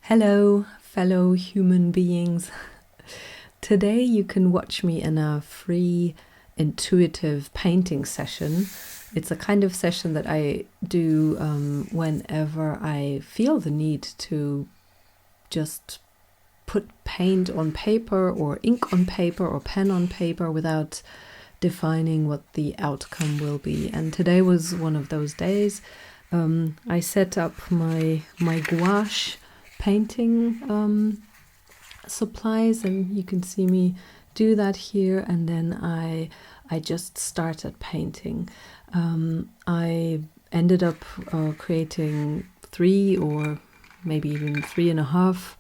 Hello, fellow human beings. Today you can watch me in a free intuitive painting session. It's a kind of session that I do whenever I feel the need to just put paint on paper or ink on paper or pen on paper without defining what the outcome will be. And today was one of those days. I set up my gouache painting supplies, and you can see me do that here, and then I just started painting. I ended up creating 3 or maybe even 3.5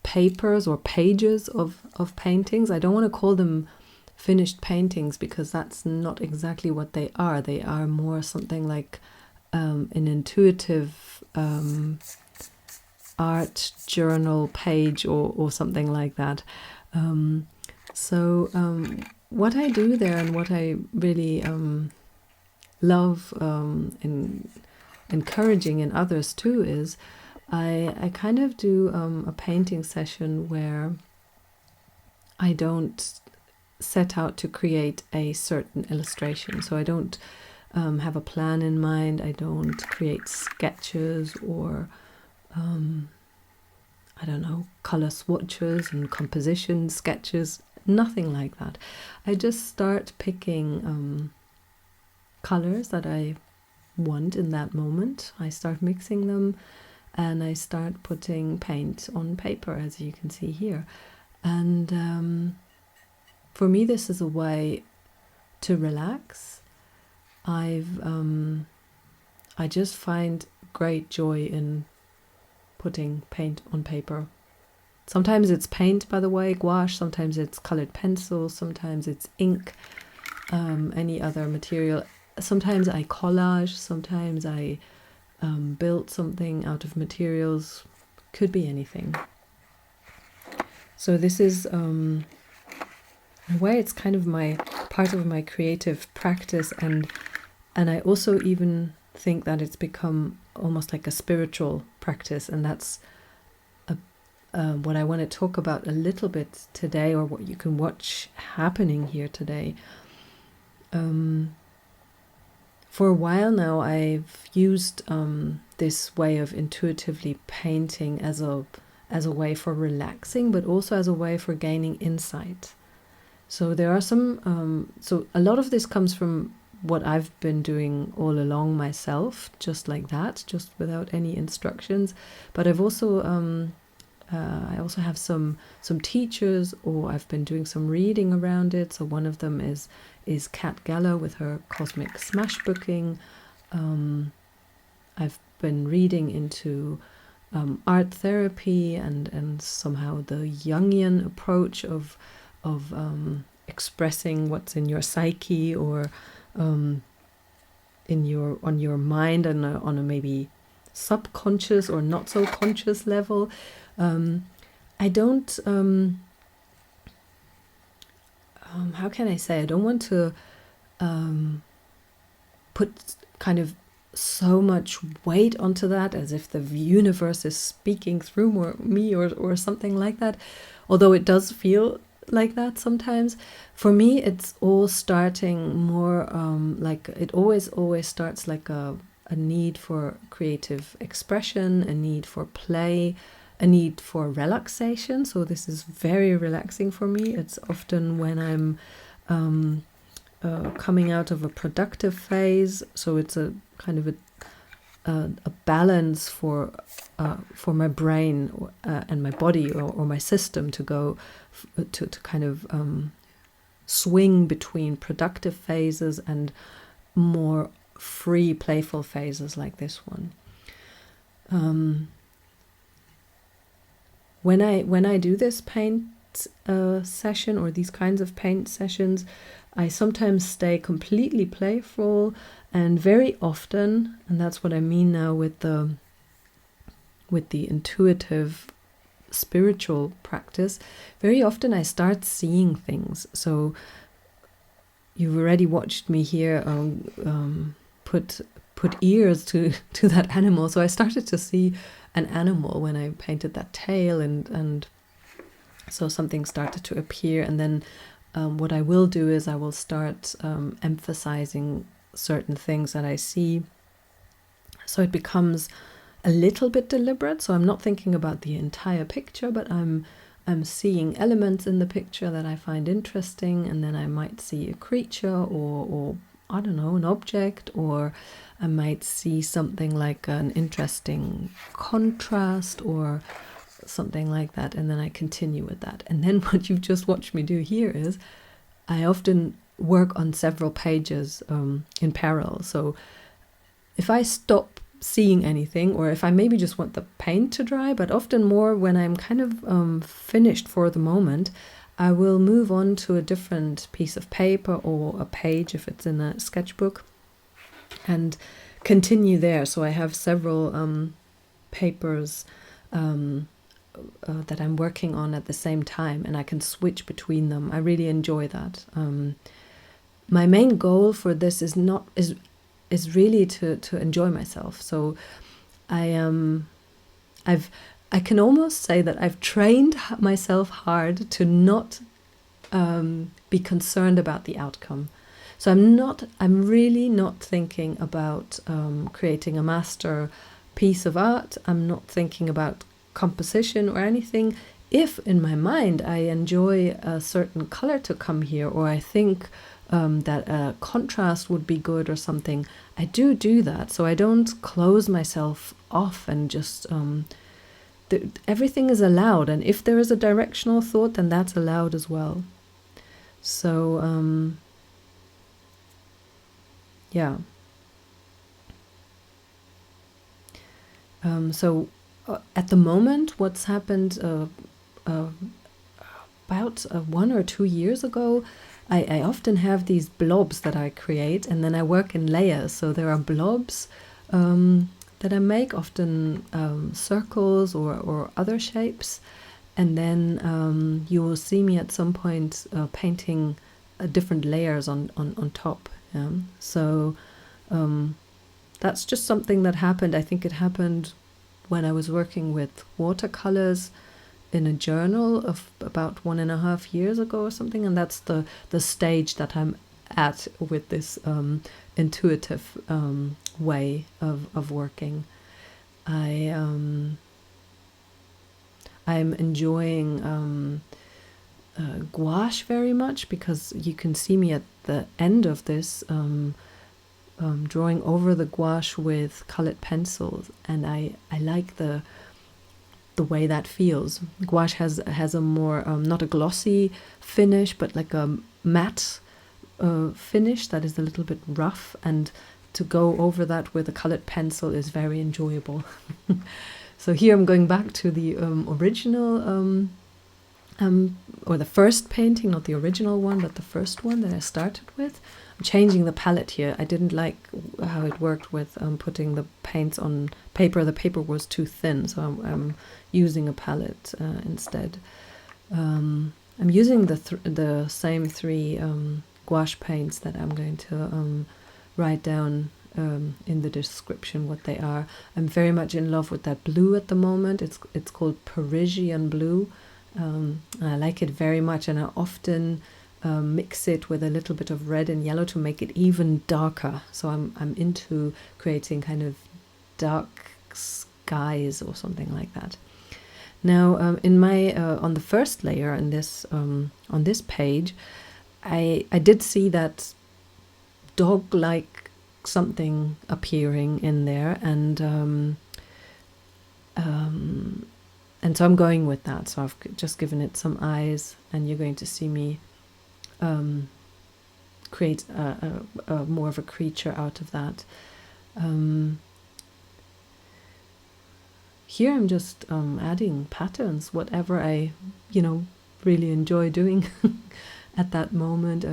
papers or pages of paintings. I don't want to call them finished paintings because that's not exactly what they are. They are more something like an intuitive art journal page or something like that. So what I do there, and what I really love in encouraging in others too, is I kind of do a painting session where I don't set out to create a certain illustration. So I don't have a plan in mind. I don't create sketches or I don't know, color swatches and composition sketches, nothing like that. I just start picking colors that I want in that moment. I start mixing them and I start putting paint on paper, as you can see here. And for me, this is a way to relax. I just find great joy in putting paint on paper. Sometimes it's paint, by the way, gouache, sometimes it's colored pencils, sometimes it's ink, any other material. Sometimes I collage, sometimes I build something out of materials, could be anything. So this is, in a way, it's kind of my part of my creative practice, and I also even think that it's become almost like a spiritual practice, and that's what I want to talk about a little bit today, or what you can watch happening here today. For a while now, I've used this way of intuitively painting as a way for relaxing, but also as a way for gaining insight. So there are some. So a lot of this comes from what I've been doing all along myself, just like that, just without any instructions. But I've also I also have some teachers, or I've been doing some reading around it. So one of them is Kat Geller with her Cosmic Smashbooking. I've been reading into art therapy and somehow the Jungian approach of expressing what's in your psyche, or on your mind, and on a maybe subconscious or not so conscious level. I don't how can I say, I don't want to put kind of so much weight onto that, as if the universe is speaking through me or something like that, although it does feel like that sometimes. For me, it's all starting more like it always starts like a need for creative expression, a need for play, a need for relaxation. So this is very relaxing for me. It's often when I'm coming out of a productive phase, so it's a kind of a balance for my brain and my body or my system to go to kind of swing between productive phases and more free, playful phases like this one. When I do this paint session, or these kinds of paint sessions, I sometimes stay completely playful, and very often, and that's what I mean now with the intuitive spiritual practice, very often I start seeing things. So you've already watched me here put put ears to that animal. So I started to see an animal when I painted that tail, and so something started to appear. And then what I will do is I will start emphasizing certain things that I see, so it becomes a little bit deliberate. So I'm not thinking about the entire picture, but I'm seeing elements in the picture that I find interesting, and then I might see a creature or I don't know, an object, or I might see something like an interesting contrast or something like that, and then I continue with that. And then what you've just watched me do here is I often work on several pages in parallel. So if I stop seeing anything, or if I maybe just want the paint to dry, but often more when I'm kind of finished for the moment, I will move on to a different piece of paper or a page if it's in a sketchbook, and continue there. So I have several papers that I'm working on at the same time, and I can switch between them. I really enjoy that. My main goal for this is really to enjoy myself. So I can almost say that I've trained myself hard to not be concerned about the outcome. So I'm really not thinking about creating a master piece of art. I'm not thinking about composition or anything. If in my mind I enjoy a certain color to come here, or I think that a contrast would be good or something, I do that. So I don't close myself off and just everything is allowed, and if there is a directional thought, then that's allowed as well. So yeah. So at the moment, what's happened about 1 or 2 years ago, I often have these blobs that I create, and then I work in layers. So there are blobs that I make, often circles or other shapes, and then you will see me at some point painting different layers on top. Yeah? So that's just something that happened. I think it happened when I was working with watercolors in a journal of about 1.5 years ago or something, and that's the stage that I'm at with this intuitive way of working. I'm enjoying gouache very much, because you can see me at the end of this drawing over the gouache with colored pencils, and I like the way that feels. Gouache has a more not a glossy finish, but like a matte finish that is a little bit rough, and to go over that with a colored pencil is very enjoyable. So here I'm going back to the original or the first painting, not the original one, but the first one that I started with. I'm changing the palette here. I didn't like how it worked with putting the paints on paper. The paper was too thin, so I'm using a palette instead. I'm using the same 3 gouache paints that I'm going to write down in the description what they are. I'm very much in love with that blue at the moment. It's called Parisian blue. I like it very much, and I often mix it with a little bit of red and yellow to make it even darker. So I'm into creating kind of dark skies or something like that. Now in my on the first layer in this on this page, I did see that dog-like something appearing in there, and so I'm going with that. So I've just given it some eyes, and you're going to see me create a more of a creature out of that. Here I'm just adding patterns, whatever I, really enjoy doing at that moment.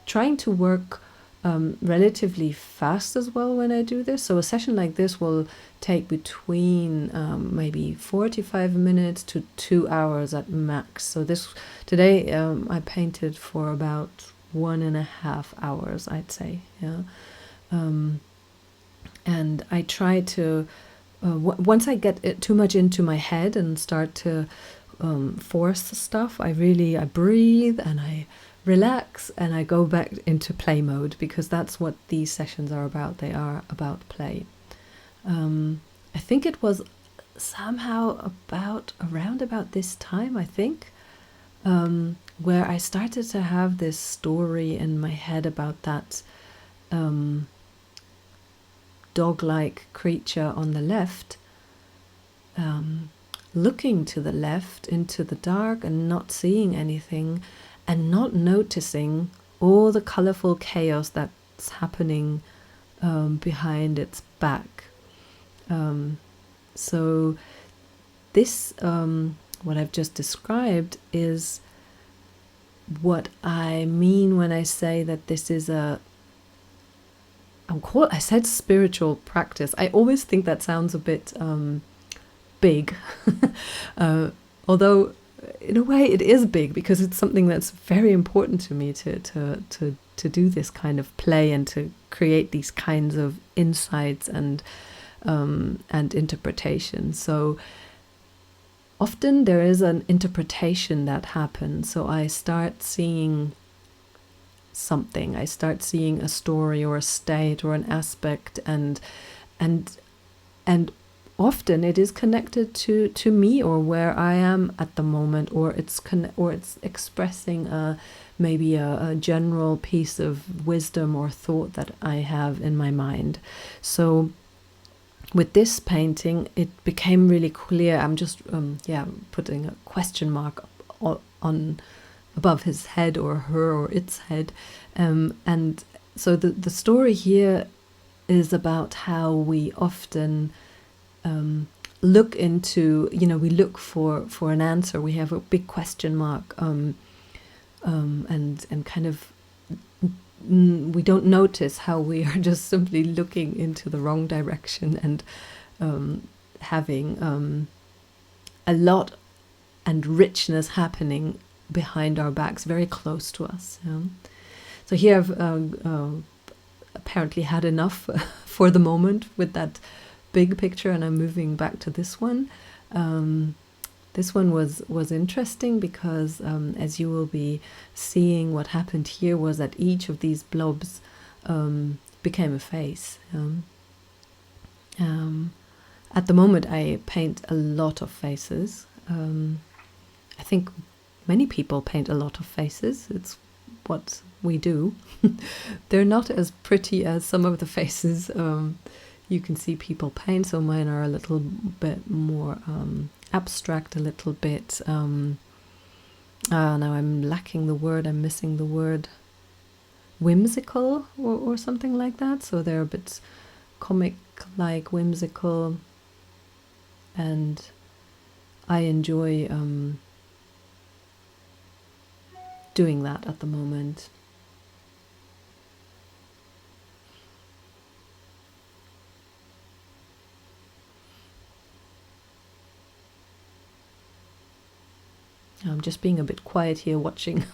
Trying to work relatively fast as well when I do this. So a session like this will take between maybe 45 minutes to 2 hours at max. So today I painted for about 1.5 hours, I'd say. Yeah. And I try to, once I get it too much into my head and start to force stuff, I breathe and I relax and I go back into play mode, because that's what these sessions are about. They are about play. I think it was somehow around about this time, I think, where I started to have this story in my head about that dog-like creature on the left, looking to the left into the dark and not seeing anything, and not noticing all the colorful chaos that's happening behind its back. So this, what I've just described, is what I mean when I say that this is I said spiritual practice. I always think that sounds a bit big, although in a way it is big, because it's something that's very important to me to do this kind of play and to create these kinds of insights and interpretation. So often there is an interpretation that happens. So I start seeing something. I start seeing a story or a state or an aspect, and often it is connected to me or where I am at the moment, or it's expressing maybe a general piece of wisdom or thought that I have in my mind. So with this painting, it became really clear. I'm just putting a question mark on above his head, or her, or its head, and so the story here is about how we often look into, we look for an answer. We have a big question mark, and kind of we don't notice how we are just simply looking into the wrong direction, and having a lot and richness happening behind our backs, very close to us. So here I've apparently had enough for the moment with that big picture, and I'm moving back to this one. This one was interesting because, as you will be seeing, what happened here was that each of these blobs became a face. At the moment, I paint a lot of faces. I think many people paint a lot of faces. It's what we do. They're not as pretty as some of the faces you can see people paint, so mine are a little bit more abstract, a little bit now I'm lacking the word, I'm missing the word, whimsical or something like that. So they're a bit comic-like, whimsical, and I enjoy doing that at the moment. I'm just being a bit quiet here, watching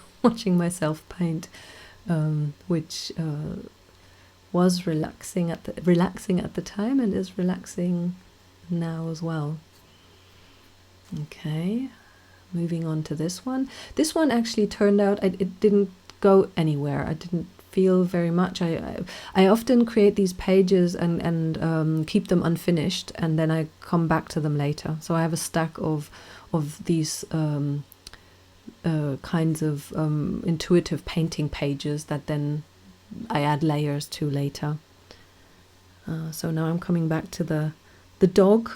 myself paint, which was relaxing at the time and is relaxing now as well. Okay, moving on to this one. This one actually turned out, it didn't go anywhere. I didn't feel very much. I often create these pages and keep them unfinished, and then I come back to them later. So I have a stack of these kinds of intuitive painting pages that then I add layers to later. So now I'm coming back to the dog.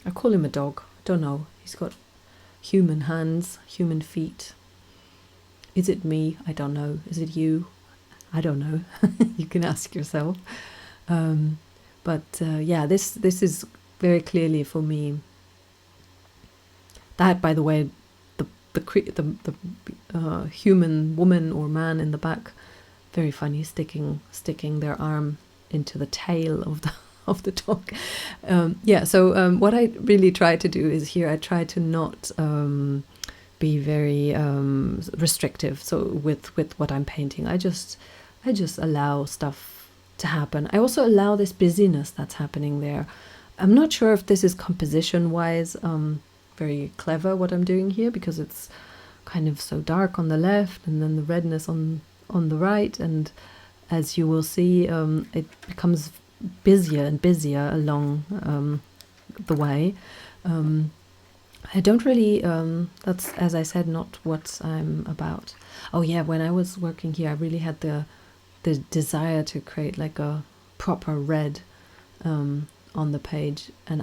I call him a dog. Don't know. He's got human hands, human feet. Is it me? I don't know. Is it you? I don't know. You can ask yourself. Yeah, this is very clearly for me. That, by the way, the human woman or man in the back, very funny, sticking their arm into the tail of the dog. So what I really try to do is here, I try to not be very restrictive. So with what I'm painting, I just allow stuff to happen. I also allow this busyness that's happening there. I'm not sure if this is composition wise very clever what I'm doing here, because it's kind of so dark on the left and then the redness on the right, and as you will see, it becomes busier and busier along the way. I don't really, that's, as I said, not what I'm about. Oh yeah, when I was working here, I really had the desire to create like a proper red on the page, and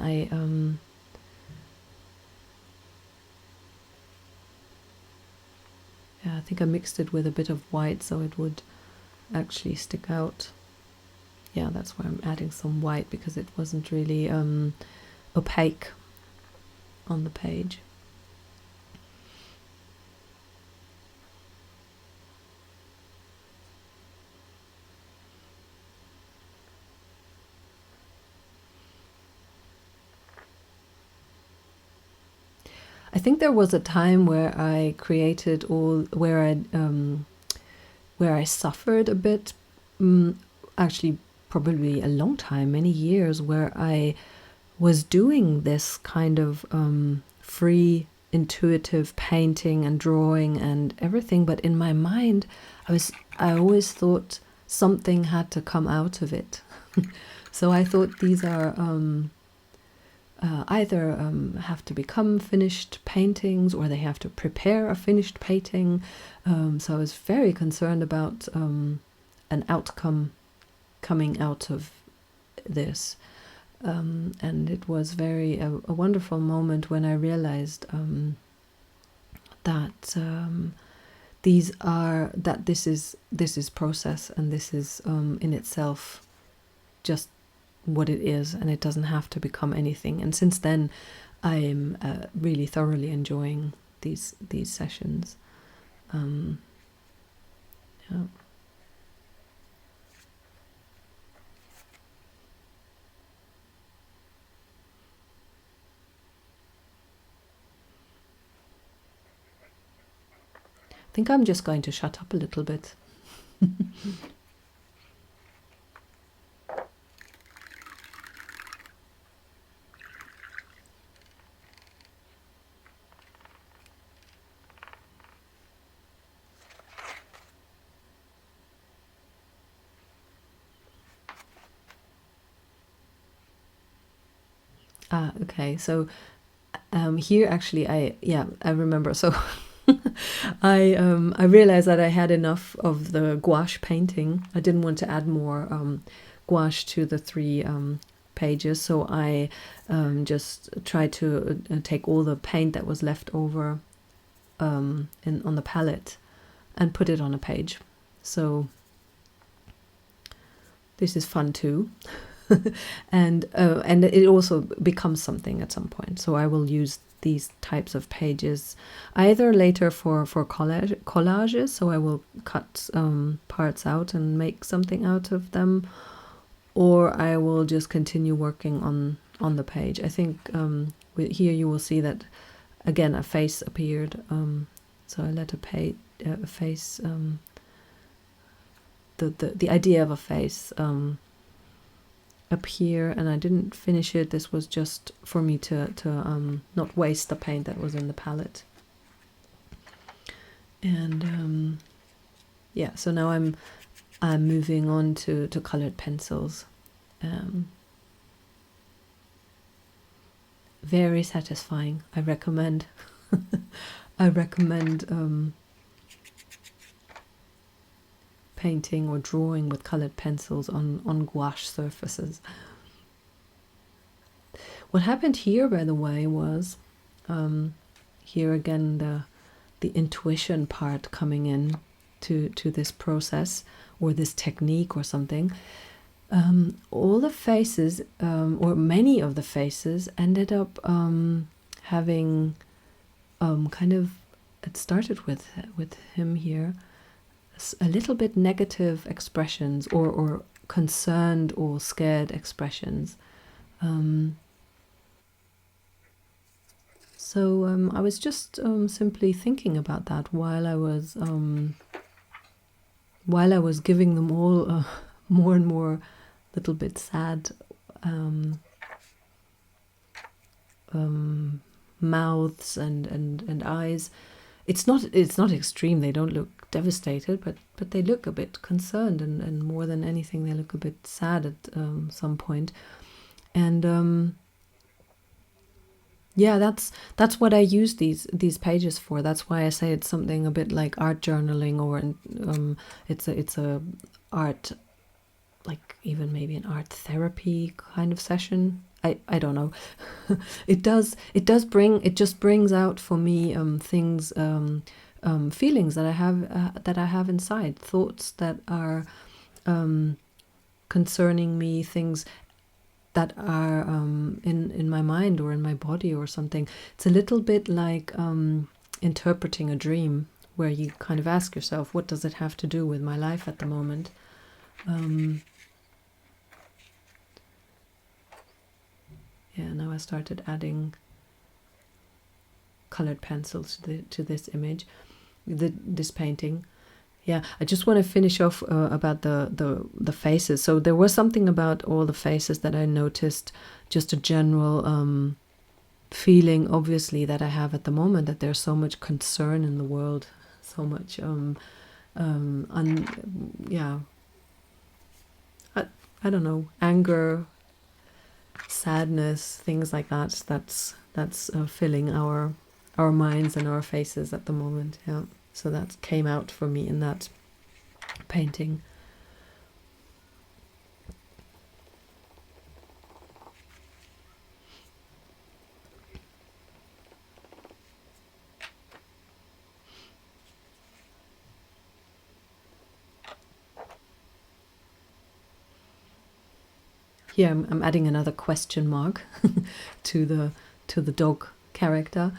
yeah, I think I mixed it with a bit of white so it would actually stick out. Yeah, that's why I'm adding some white, because it wasn't really opaque on the page. I think there was a time where I created where I suffered a bit, actually probably a long time, many years, where I was doing this kind of free intuitive painting and drawing and everything, but in my mind I always thought something had to come out of it. So I thought these are either have to become finished paintings, or they have to prepare a finished painting. So I was very concerned about an outcome coming out of this. And it was a wonderful moment when I realized that this is process, and this is in itself just what it is, and it doesn't have to become anything. And since then, I'm really thoroughly enjoying these sessions. Yeah. I think I'm just going to shut up a little bit. Okay, so here actually I remember. So I realized that I had enough of the gouache painting. I didn't want to add more gouache to the 3 pages, so I just tried to take all the paint that was left over on the palette and put it on a page. So this is fun too. And it also becomes something at some point. So I will use these types of pages either later for collages. So I will cut parts out and make something out of them, or I will just continue working on the page. I think here you will see that again a face appeared. So I let a face, the idea of a face appear, and I didn't finish it. This was just for me to not waste the paint that was in the palette. And yeah, so now I'm moving on to colored pencils. Very satisfying. I recommend. I recommend painting or drawing with colored pencils on gouache surfaces. What happened here, by the way, was here again the intuition part coming in to this process or this technique or something. All the faces, or many of the faces, ended up having kind of, it started with him here, a little bit negative expressions, or concerned or scared expressions. So I was just simply thinking about that while I was giving them all more and more little bit sad mouths and eyes. It's not extreme. They don't look devastated, but they look a bit concerned, and more than anything, they look a bit sad at some point. And yeah, that's what I use these pages for. That's why I say it's something a bit like art journaling, or it's a art, like even maybe an art therapy kind of session. I don't know. It just brings out for me things, feelings that I have inside, thoughts that are concerning me, things that are in my mind or in my body or something. It's a little bit like interpreting a dream, where you kind of ask yourself, what does it have to do with my life at the moment? Yeah, now I started adding colored pencils to this image, this painting. Yeah, I just want to finish off about the faces. So there was something about all the faces that I noticed, just a general feeling, obviously, that I have at the moment, that there's so much concern in the world, so much yeah, I don't know, anger, sadness, things like that. That's filling our minds and our faces at the moment. Yeah, so that came out for me in that painting. Here I'm adding another question mark to the dog character.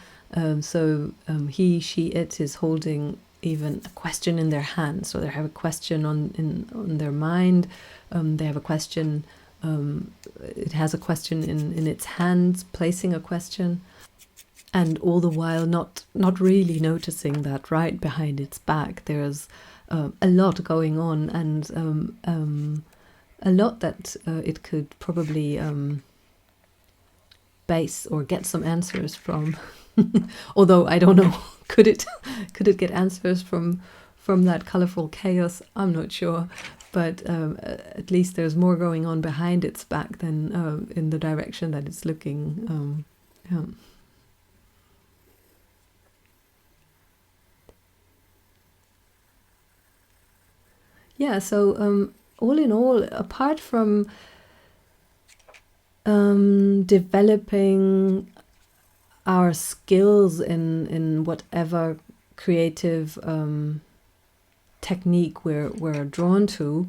So he, she, it is holding even a question in their hand. So they have a question on their mind. They have a question. It has a question in its hands, placing a question, and all the while not really noticing that right behind its back there's a lot going on, and a lot that it could probably base or get some answers from. Although I don't know, could it get answers from that colorful chaos? I'm not sure, but at least there's more going on behind its back than in the direction that it's looking. Yeah. Yeah, so all in all, apart from developing our skills in whatever creative technique we're drawn to,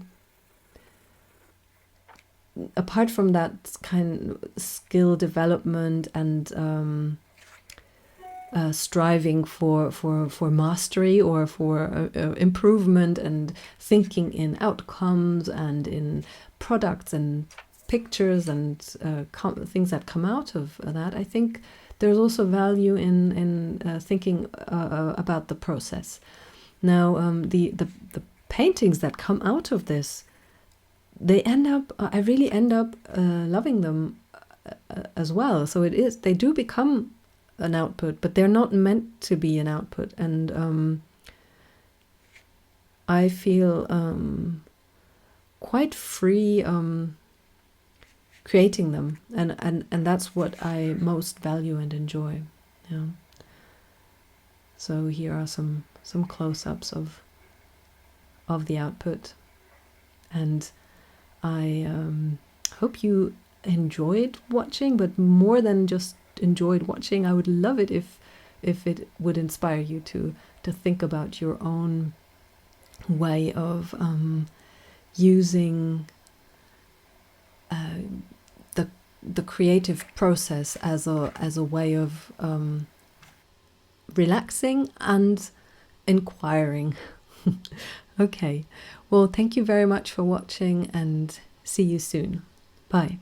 apart from that kind of skill development and striving for mastery or for improvement, and thinking in outcomes and in products and pictures and things that come out of that, I think there's also value in thinking about the process. Now, the paintings that come out of this, I really end up loving them as well. So they do become an output, but they're not meant to be an output, and I feel quite free creating them, and that's what I most value and enjoy. Yeah. So here are some close-ups of the output, and I hope you enjoyed watching, but more than just enjoyed watching, I would love it if it would inspire you to think about your own way of using the creative process as a way of relaxing and inquiring. Okay, well, thank you very much for watching, and see you soon. Bye.